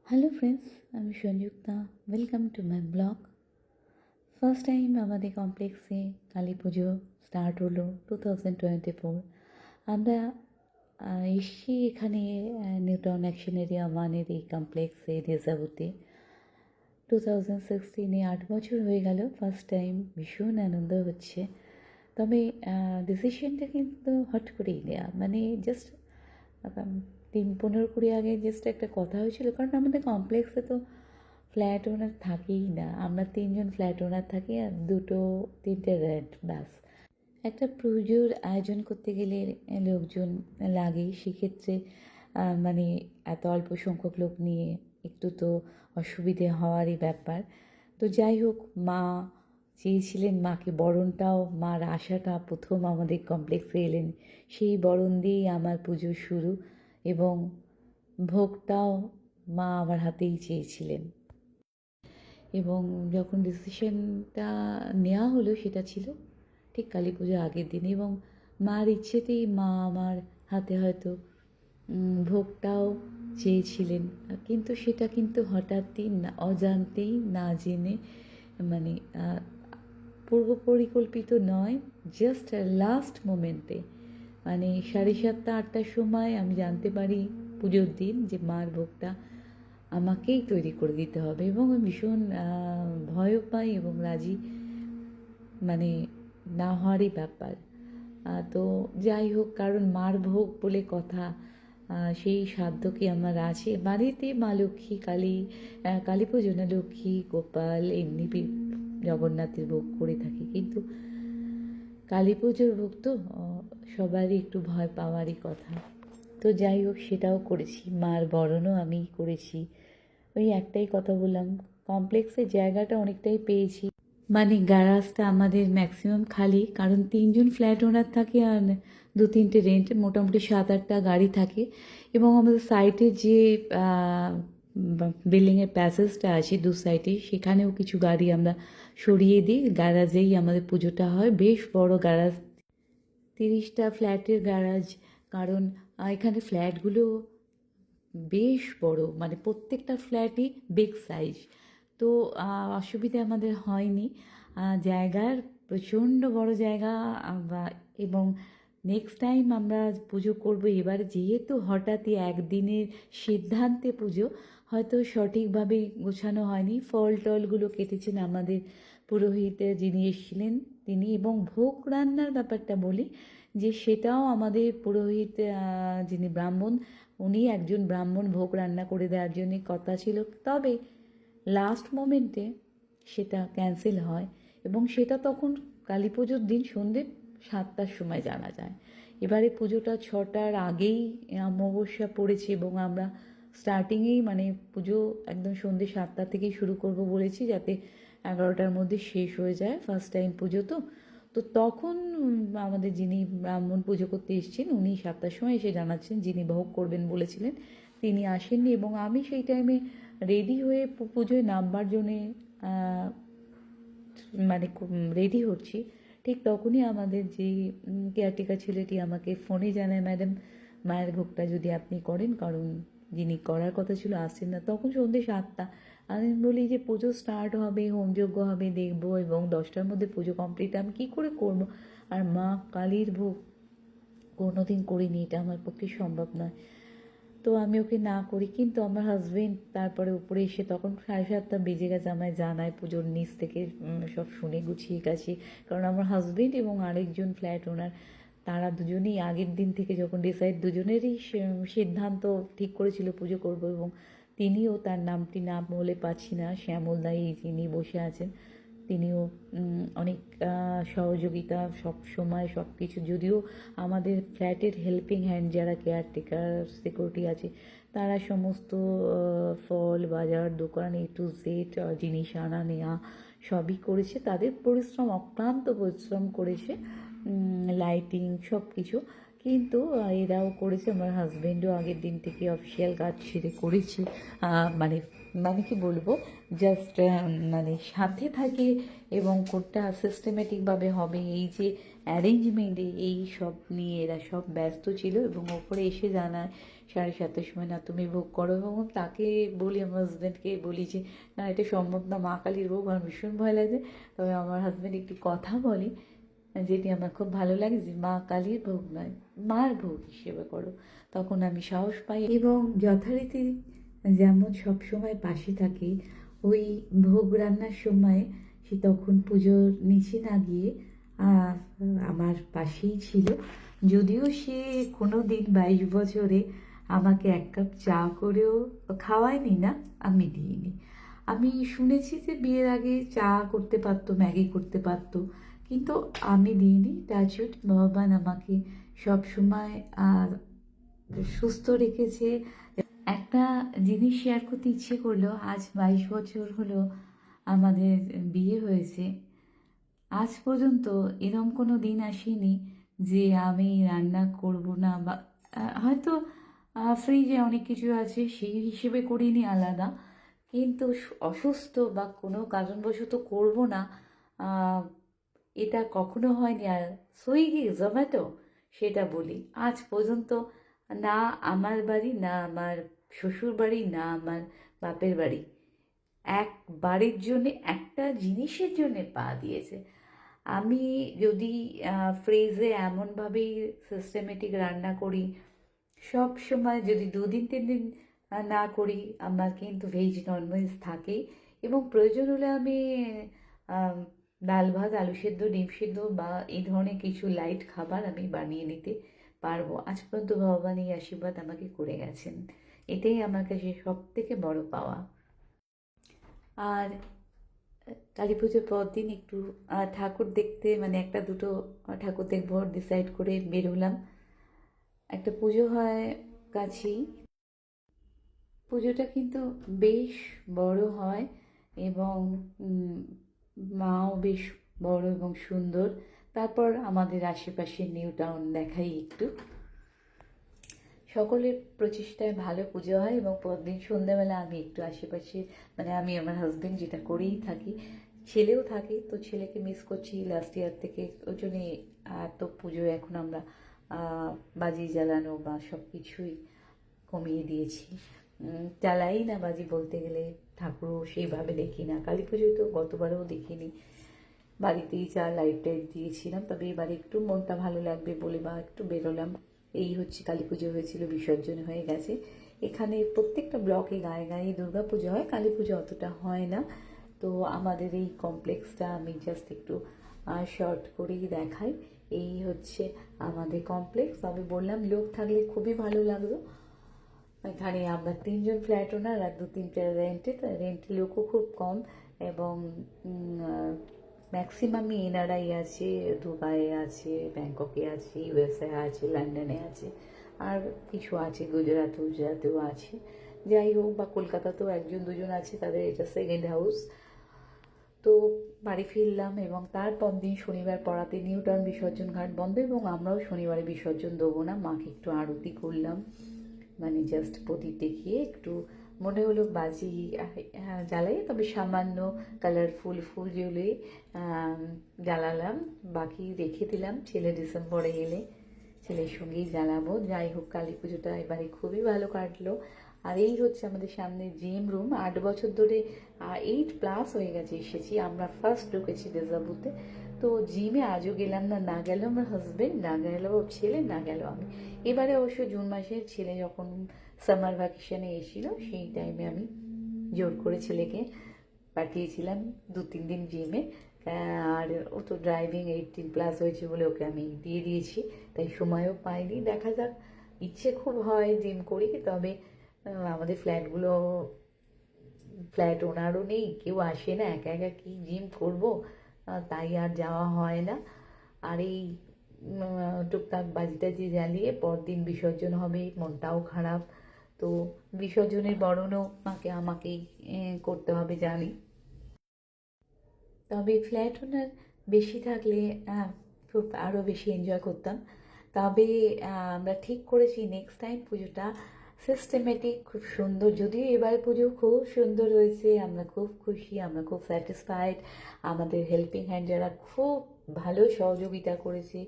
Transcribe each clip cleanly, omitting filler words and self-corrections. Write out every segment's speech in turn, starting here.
Hello friends, আমি Sanjukta. Welcome to my blog. First time আমাদের কমপ্লেক্সে কালী পুজো স্টার্ট হলো 2024। আমরা এসছি এখানে নিউটাউন অ্যাকশন এরিয়া 1-এর এই কমপ্লেক্সে রেজাবুতে 2016। 8 বছর হয়ে গেল। ফার্স্ট টাইম ভীষণ আনন্দ হচ্ছে। তবে ডিসিশনটা কিন্তু হট করেই নেওয়া, মানে জাস্ট 15-20 আগে জাস্ট একটা কথা হয়েছিল, কারণ আমাদের কমপ্লেক্সে তো ফ্ল্যাট ওনার থাকেই না। আমরা 3জন ফ্ল্যাট ওনার থাকি আর 2-3টে রেন্ট, ব্যাস। একটা পুজোর আয়োজন করতে গেলে লোকজন লাগেই। সেক্ষেত্রে মানে এত অল্প সংখ্যক লোক নিয়ে একটু তো অসুবিধে হওয়ারই ব্যাপার। তো যাই হোক, মা চেয়েছিলেন, মাকে বরণটাও, মার আশাটা প্রথম আমাদের কমপ্লেক্সে এলেন, সেই বরণ দিয়েই আমার পুজো শুরু, এবং ভোগটাও মা আমার হাতেই চেয়েছিলেন। এবং যখন ডিসিশনটা নেওয়া হলো সেটা ছিল ঠিক কালী পুজোর আগের দিন, এবং মার ইচ্ছেতেই মা আমার হাতে হয়তো ভোগটাও চেয়েছিলেন। কিন্তু সেটা কিন্তু হঠাৎই, না অজান্তেই, না জেনে, মানে পূর্ব পরিকল্পিত নয়, জাস্ট লাস্ট মোমেন্টে, মানে 7:30-8টার সময় আমি জানতে পারি পুজোর দিন যে মার ভোগটা আমাকেই তৈরি করে দিতে হবে, এবং আমি ভীষণ ভয়ও পাই এবং রাজি, মানে না হওয়ারই ব্যাপার। তো যাই হোক, কারণ মার ভোগ বলে কথা, সেই সাধ্য কি আমার আছে? বাড়িতে মা লক্ষ্মী, কালী পুজো না, লক্ষ্মী গোপাল এমনি জগন্নাথের ভোগ করে থাকি, কিন্তু কালী পুজোর ভোগ তো সবারই একটু ভয় পাওয়ারই কথা। তো যাই হোক, সেটাও করেছি, মার বরণও আমি করেছি। ওই একটাই কথা বললাম, কমপ্লেক্সের জায়গাটা অনেকটাই পেয়েছি, মানে গ্যারাজটা আমাদের ম্যাক্সিমাম খালি, কারণ 3জন ফ্ল্যাট ওনার থাকে আর 2-3টে রেন্ট, মোটামুটি 7-8টা গাড়ি থাকে। এবং আমাদের সাইডে যে বিল্ডিংয়ের প্যাসেজটা আছে দু সাইডে, সেখানেও কিছু গাড়ি আমরা সরিয়ে দিই। গ্যারাজেই আমাদের পুজোটা হয়, বেশ বড় গ্যারাজ, 30টা ফ্ল্যাটের গ্যারাজ। কারণ এখানে ফ্ল্যাটগুলো বেশ বড়, মানে প্রত্যেকটা ফ্ল্যাটই বিগ সাইজ। তো অসুবিধে আমাদের হয়নি। জায়গার প্রচণ্ড বড় জায়গা। এবং নেক্সট টাইম আমরা পুজো করব এবার, যেহেতু হঠাৎই একদিনের সিদ্ধান্তে পুজো, হয়তো সঠিকভাবে গোছানো হয়নি। ফল টলগুলো কেটেছেন আমাদের পুরোহিত যিনি এসেছিলেন তিনি। এবং ভোগ রান্নার ব্যাপারটা বলি, যে সেটাও আমাদের পুরোহিত যিনি ব্রাহ্মণ, উনি একজন ব্রাহ্মণ, ভোগ রান্না করে দেওয়ার জন্যে কথা ছিল। তবে লাস্ট মোমেন্টে সেটা ক্যান্সেল হয়, এবং সেটা তখন কালী পুজোর দিন সন্ধ্যে 7টার সময় জানা যায়। এবারে পুজোটা 6টার আগেই অমাবস্যা পড়েছে, এবং আমরা স্টার্টিংয়েই, মানে পুজো একদম সন্ধ্যে 7টা থেকেই শুরু করব বলেছি, যাতে 11টার মধ্যে শেষ হয়ে যায়। ফার্স্ট টাইম পুজো তো। তো তখন আমাদের যিনি ব্রাহ্মণ পুজো করতে এসেছেন, উনি 7টার সময় এসে জানাচ্ছেন, যিনি ভোগ করবেন বলেছিলেন তিনি আসেননি। এবং আমি সেই টাইমে রেডি হয়ে পুজোয় নামবার জন্যে মানে রেডি হচ্ছি, ঠিক তখনই আমাদের যে কেয়ারটেকার ছেলেটি আমাকে ফোনে জানায়, ম্যাডাম মায়ের ভোগটা যদি আপনি করেন, কারণ যিনি করার কথা ছিল আসছেন না। তখন সন্ধ্যে 7টা। আমি বলি যে পুজো স্টার্ট হবে, হোমযজ্ঞ হবে, দেখবো, এবং 10টার মধ্যে পুজো কমপ্লিট আমি কী করে করব? আর মা কালীর ভোগ কোনোদিন করিনি, এটা আমার পক্ষে সম্ভব নয়। তো আমি ওকে না করি, কিন্তু আমার হাজবেন্ড তারপরে উপরে এসে, তখন 7:30 বেজে গেছে, আমায় জানায় পুজোর নিচ থেকে সব শুনে গুছিয়ে গেছি। কারণ আমার হাজবেন্ড এবং আরেকজন ফ্ল্যাট ওনার, তারা দুজনেই আগের দিন থেকে যখন ডিসাইড, দুজনেরই সিদ্ধান্ত ঠিক করেছিল পুজো করব। এবং তিনিও, তার নামটি না বলে পাচ্ছি না, শ্যামল দাই যিনি বসে আছেন, তিনিও অনেক সহযোগিতা সব সময়, সব কিছু। যদিও আমাদের ফ্ল্যাটের হেল্পিং হ্যান্ড যারা কেয়ারটেকার, সিকিউরিটি আছে, তারা সমস্ত ফল বাজার, দোকান A to Z জিনিস আনা নেওয়া সবই করেছে, তাদের পরিশ্রম, অক্লান্ত পরিশ্রম করেছে, লাইটিং সব কিছু। কিন্তু এরাও করেছে, আমার হাজব্যান্ডও আগের দিন থেকে অফিসিয়াল কাজ সেরে করেছে। মানে মানে কি বলবো, জাস্ট মানে সাথে থাকে, এবং কোনটা সিস্টেমেটিকভাবে হবে, এই যে অ্যারেঞ্জমেন্টে, এই সব নিয়ে এরা সব ব্যস্ত ছিল। এবং ওপরে এসে জানায় 7:30টার সময় না তুমি ভোগ করো, এবং তাকে বলি, আমার হাজব্যান্ডকে বলি যে না, এটা সম্ভব না, মা কালীর ভোগ, আমার ভীষণ ভয় লাগে। তবে আমার হাজব্যান্ড একটি কথা বলে যেটি আমার খুব ভালো লাগে, যে মা কালীর ভোগ নয়, মার ভোগ হিসেবে করো। তখন আমি সাহস পাই এবং যথারীতি যেমন সবসময় পাশে থাকে, ওই ভোগ রান্নার সময় সে তখন পুজোর নিচে না গিয়ে আমার পাশেই ছিল। যদিও সে কোনো দিন 22 বছরে আমাকে 1 কাপ চা করেও খাওয়ায়নি, না আমি দিইনি। আমি শুনেছি যে বিয়ের আগে চা করতে পারতো, ম্যাগি করতে পারতো, কিন্তু আমি দিইনি। টাচউড, ভগবান আমাকে সবসময় সুস্থ রেখেছে। একটা জিনিস শেয়ার করতে ইচ্ছে করলো, আজ 22 বছর হলো আমাদের বিয়ে হয়েছে। আজ পর্যন্ত এরম কোনো দিন আসেনি যে আমি রান্না করব না, বা হয়তো ফ্রিজে অনেক কিছু আছে সেই হিসেবে করিনি আলাদা, কিন্তু অসুস্থ বা কোনো কারণবশত করব না, এটা কখনো হয়নি। আর সুইগি, জোম্যাটো, সেটা বলি আজ পর্যন্ত না আমার বাড়ি, না আমার শ্বশুর বাড়ি, না আমার বাপের বাড়ি এক বাড়ির জন্যে, একটা জিনিসের জন্যে পা দিয়েছে। আমি যদি ফ্রিজে এমনভাবেই সিস্টেমেটিক রান্না করি, সব সময় যদি 2 দিন 3 দিন না করি, আমার কিন্তু ভেজ ননভেজ থাকেই। এবং প্রয়োজন হলে আমি ডাল ভাত, আলু সেদ্ধ, ডিম সেদ্ধ বা এই ধরনের কিছু লাইট খাবার আমি বানিয়ে নিতে পারবো। আজ পর্যন্ত ভগবান এই আশীর্বাদ আমাকে করে গেছেন, এটাই আমার কাছে সব থেকে বড় পাওয়া। আর কালী পুজোর পর দিন একটু ঠাকুর দেখতে, মানে 1-2 ঠাকুর দেখবো ডিসাইড করে বের হলাম। একটা পুজো হয় কাছেই, পুজোটা কিন্তু বেশ বড় হয় এবং মাও বেশ বড় এবং সুন্দর। তারপর আমাদের আশেপাশে নিউ টাউন দেখাই একটু। সকলের প্রচেষ্টায় ভালো পুজো হয় এবং পরদিন সন্ধ্যাবেলা আমি একটু আশেপাশে, মানে আমি আমার হাজবেন্ড যেটা করেই থাকি, ছেলেও থাকে, তো ছেলেকে মিস করছি লাস্ট ইয়ার থেকে। ওই জন্যে এত পুজো এখন আমরা বাজি জ্বালানো বা সব কিছুই কমিয়ে দিয়েছি। জ্বালাই না বাজি, বলতে গেলে ঠাকুরও সেইভাবে দেখি না। কালী পুজোয় তো গতবারেও দেখিনি, বাড়িতেই যা লাইট টাইট দিয়েছিলাম। তবে এবারে একটু মনটা ভালো লাগবে বলে বা একটু বেরোলাম। এই হচ্ছে, কালী পুজো হয়েছিল, বিসর্জন হয়ে গেছে। এখানে প্রত্যেকটা ব্লকে গায়ে গায়ে দুর্গা পুজো হয়, কালী পুজো অতটা হয় না। তো আমাদের এই কমপ্লেক্সটা আমি জাস্ট একটু শর্ট করেই দেখাই। এই হচ্ছে আমাদের কমপ্লেক্স। তবে বললাম, লোক থাকলে খুবই ভালো লাগলো। এখানে আমরা 3জন ফ্ল্যাট ওনার আর 2-3টে রেন্টে লোকও খুব কম, এবং ম্যাক্সিমামই এনআরআই আছে, দুবাইয়ে আছে, ব্যাংককে আছে, ইউএসএ আছে, লন্ডনে আছে, আর কিছু আছে গুজরাটেও আছে। যাই হোক, বা কলকাতাতেও 1-2জন আছে, তাদের এটা সেকেন্ড হাউস। তো বাড়ি ফিরলাম এবং তারপর দিন শনিবার পড়াতে নিউ টাউন বিসর্জন ঘাট বন্ধ, এবং আমরাও শনিবারে বিসর্জন দেবো না। মাকে একটু আরতি করলাম, মানে জাস্ট প্রদীপ দেখিয়ে একটু মনে হলো বাজি জ্বালাই, তবে সামান্য কালারফুল ফুল জ্বলে জ্বালালাম, বাকি রেখে দিলাম ছেলে ডিসেম্বরে এলে ছেলের সঙ্গেই জ্বালাবো। যাই হোক, কালী পুজোটা এবারে খুবই ভালো কাটলো। আর এই হচ্ছে আমাদের সামনে জিম রুম। 8 বছর ধরে, 8+ হয়ে গেছে এসেছি, আমরা ফার্স্ট ঢুকেছি দেজাবুতে। তো জিমে আজও গেলাম না, না গেল আমার হাজবেন্ড, না গেল ছেলে, না গেল আমি। এবারে অবশ্য জুন মাসে ছেলে যখন সামার ভ্যাকেশনে এসেছিল, সেই টাইমে আমি জোর করে ছেলেকে পাঠিয়েছিলাম 2-3 দিন জিমে। আর ও তো ড্রাইভিং 18+ হয়েছে বলে ওকে আমি দিয়ে দিয়েছি, তাই সময়ও পাইনি। দেখা যাক, ইচ্ছে খুব হয় জিম করি, তবে আমাদের ফ্ল্যাট ওনারও নেই, কেউ আসে না, একা একা কি জিম করব, তাই আর যাওয়া হয় না। আর এই টুকটাক বাজি টাজি জ্বালিয়ে পরদিন বিসর্জন হবে, মনটাও খারাপ। তো বিসর্জনের বরণও আমাকেই করতে হবে জানি। তবে ফ্ল্যাট ওনার বেশি থাকলে খুব আরও বেশি এনজয় করতাম। তবে আমরা ঠিক করেছি নেক্সট টাইম পুজোটা সিস্টেমেটিক, খুব সুন্দর। যদিও এবার পুজো খুব সুন্দর হয়েছে, আমরা খুব খুশি, আমরা খুব স্যাটিসফাইড। আমাদের হেল্পিং হ্যান্ড যারা খুব ভালো সহযোগিতা করেছে,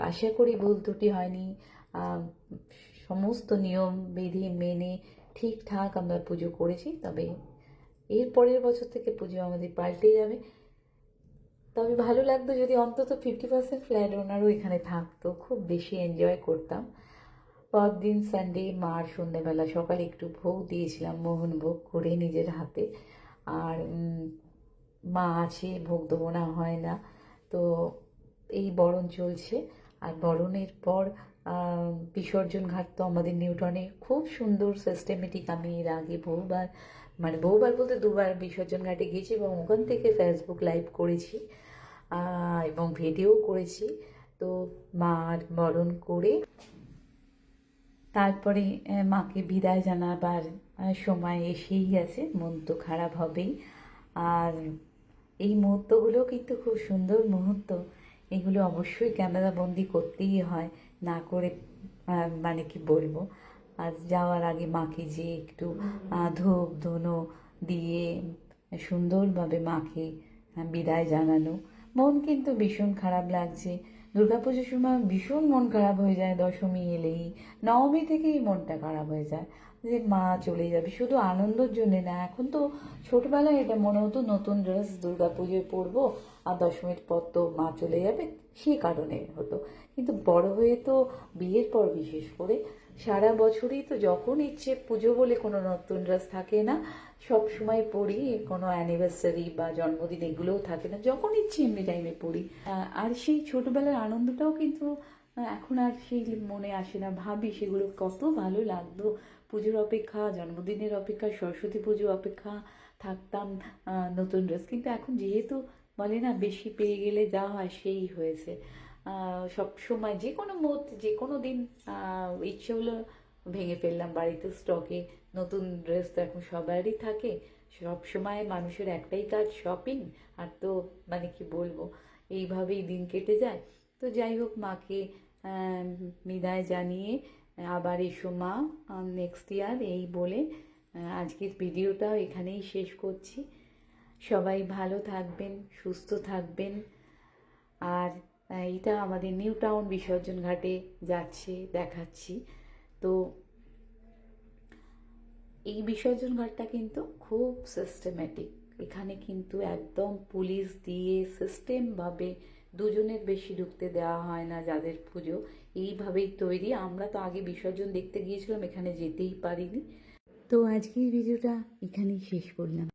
আশা করি ভুল ত্রুটি হয়নি। সমস্ত নিয়ম বিধি মেনে ঠিকঠাক আমরা পুজো করেছি। তবে এর পরের বছর থেকে পুজো আমাদের পাল্টে যাবে। তবে ভালো লাগতো যদি অন্তত 50% ফ্ল্যাট ওনারও এখানে থাকতো, খুব বেশি এনজয় করতাম। পরদিন সানডে মার সন্ধ্যেবেলা সকালে একটু ভোগ দিয়েছিলাম, মোহন ভোগ করে নিজের হাতে। আর মা আছে, ভোগ দেবো না হয় না, তো এই বরণ চলছে। আর বরণের পর বিসর্জন ঘাট তো আমাদের নিউটনে খুব সুন্দর সিস্টেমেটিক। আমি এর আগে বহুবার, মানে বহুবার বলতে দুবার বিসর্জন ঘাটে গিয়েছি এবং ওখান থেকে ফেসবুক লাইভ করেছি এবং ভিডিও করেছি। তো মার বরণ করে তারপরে মাকে বিদায় জানাবার সময় এসেই গেছে। মন তো খারাপ হবেই। আর এই মুহূর্তগুলো কিন্তু খুব সুন্দর মুহূর্ত, এগুলো অবশ্যই ক্যামেরা বন্দি করতেই হয়, না করে মানে কি বলবো। আজ যাওয়ার আগে মাকে যে একটু ধূপ ধুনো দিয়ে সুন্দরভাবে মাকে বিদায় জানানো। মন কিন্তু ভীষণ খারাপ লাগছে। দুর্গাপুজোর সময় ভীষণ মন খারাপ হয়ে যায়, দশমী এলেই, নবমী থেকেই মনটা খারাপ হয়ে যায় যে মা চলে যাবে। শুধু আনন্দর জন্যে না, এখন তো ছোটবেলায় এটা মনে হতো নতুন ড্রেস দুর্গাপুজোয় পরবো আর দশমীর পর তো মা চলে যাবে, সেই কারণে হতো। কিন্তু বড় হয়ে তো বিয়ের পর বিশেষ করে সারা বছরই তো যখন ইচ্ছে, পুজো বলে কোনো নতুন ড্রেস থাকে না, সব সময় পরি। কোনো অ্যানিভার্সারি বা জন্মদিন এগুলোও থাকে না, যখন ইচ্ছে এমনি টাইমে পরি। আর সেই ছোটবেলার আনন্দটাও কিন্তু এখন আর সেই মনে আসে না। ভাবি সেগুলো কত ভালো লাগতো। পুজোর অপেক্ষা, জন্মদিনের অপেক্ষা, সরস্বতী পুজো অপেক্ষা থাকতাম নতুন ড্রেস। কিন্তু এখন যেহেতু বলে না বেশি পেয়ে গেলে যা হয় সেই হয়েছে। সব সময় যে কোনো মুহূর্তে যে কোনো দিন ইচ্ছে হলো ভেঙে ফেললাম। বাড়িতে স্টকে নতুন ড্রেস তো এখন সবারই থাকে। সব সময় মানুষের একটাই কাজ শপিং, আর তো মানে কি বলবো, এইভাবেই দিন কেটে যায়। তো যাই হোক, মাকে বিদায় জানিয়ে আবার এসো মা নেক্সট ইয়ার, এই বলে আজকের ভিডিওটাও এখানেই শেষ করছি। সবাই ভালো থাকবেন, সুস্থ থাকবেন। আর এটা আমাদের নিউ টাউন বিসর্জন ঘাটে যাচ্ছে দেখাচ্ছি। তো এই বিসর্জন ঘাটটা কিন্তু খুব সিস্টেম্যাটিক। এখানে কিন্তু একদম পুলিশ দিয়ে সিস্টেমভাবে দুজনের বেশি ঢুকতে দেওয়া হয় না। যাদের পুজো এইভাবেই তৈরি। আমরা তো আগে বিসর্জন দেখতে গিয়েছিলাম, এখানে যেতেই পারিনি। তো আজকের ভিডিওটা এখানেই শেষ করলাম।